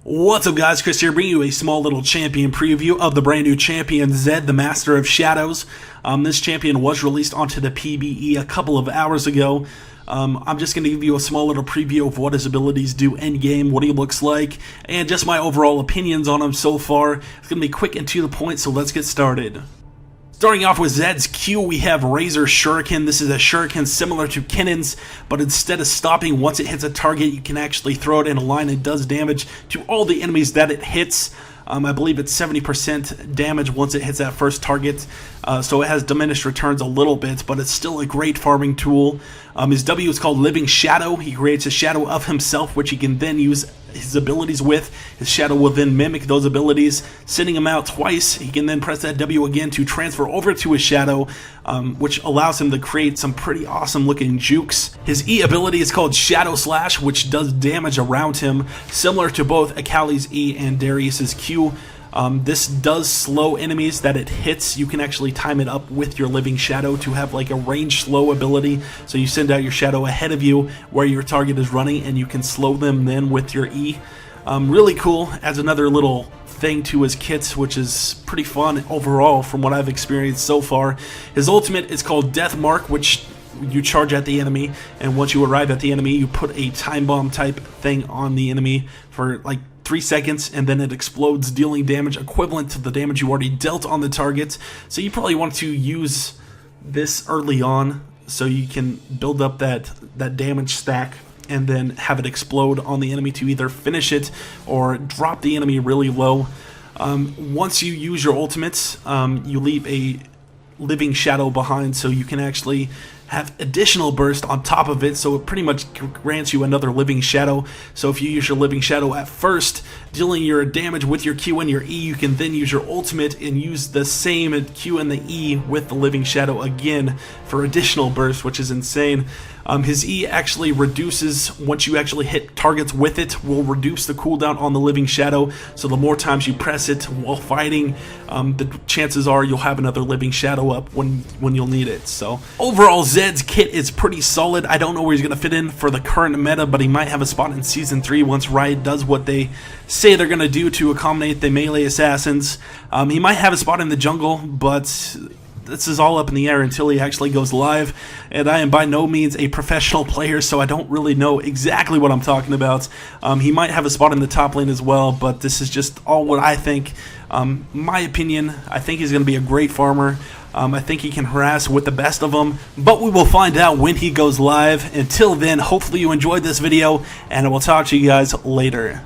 What's up guys, Chris here, bringing you a small little champion preview of the brand new champion Zed, the Master of Shadows. This champion was released onto the PBE a couple of hours ago. I'm just going to give you a small little preview of what his abilities do endgame, what he looks like, and just my overall opinions on him so far. It's going to be quick and to the point, so let's get started. Starting off with Zed's Q, we have Razor Shuriken. This is a shuriken similar to Kinnon's, but instead of stopping once it hits a target, you can actually throw it in a line and does damage to all the enemies that it hits. I believe it's 70% damage once it hits that first target, so it has diminished returns a little bit, but it's still a great farming tool. His W is called Living Shadow. He creates a shadow of himself, which he can then use his abilities with. His shadow will then mimic those abilities, sending him out twice. He can then press that W again to transfer over to his shadow, which allows him to create some pretty awesome looking jukes. His E ability is called Shadow Slash, which does damage around him, similar to both Akali's E and Darius's Q. This does slow enemies that it hits. You can actually time it up with your Living Shadow to have like a range slow ability. So you send out your shadow ahead of you where your target is running and you can slow them then with your E. Really cool. Adds another little thing to his kits, which is pretty fun overall from what I've experienced so far. His ultimate is called Death Mark, which you charge at the enemy, and once you arrive at the enemy, you put a time bomb type thing on the enemy for like 3 seconds, and then it explodes, dealing damage equivalent to the damage you already dealt on the target. So you probably want to use this early on so you can build up that damage stack and then have it explode on the enemy to either finish it or drop the enemy really low. Once you use your ultimates, you leave a Living Shadow behind, so you can actually have additional burst on top of it, so it pretty much grants you another Living Shadow. So if you use your Living Shadow at first, dealing your damage with your Q and your E, you can then use your ultimate and use the same Q and the E with the Living Shadow again for additional burst, which is insane. His E actually reduces, once you actually hit targets with it, will reduce the cooldown on the Living Shadow, so the more times you press it while fighting, the chances are you'll have another Living Shadow up when you'll need it. So overall, Zed's kit is pretty solid. I don't know where he's going to fit in for the current meta, but he might have a spot in Season 3 once Riot does what they say they're going to do to accommodate the melee assassins. He might have a spot in the jungle, but this is all up in the air until he actually goes live, and I am by no means a professional player, so I don't really know exactly what I'm talking about. He might have a spot in the top lane as well, but this is just all what I think. My opinion, I think he's going to be a great farmer. I think he can harass with the best of them, but we will find out when he goes live. Until then, hopefully you enjoyed this video, and I will talk to you guys later.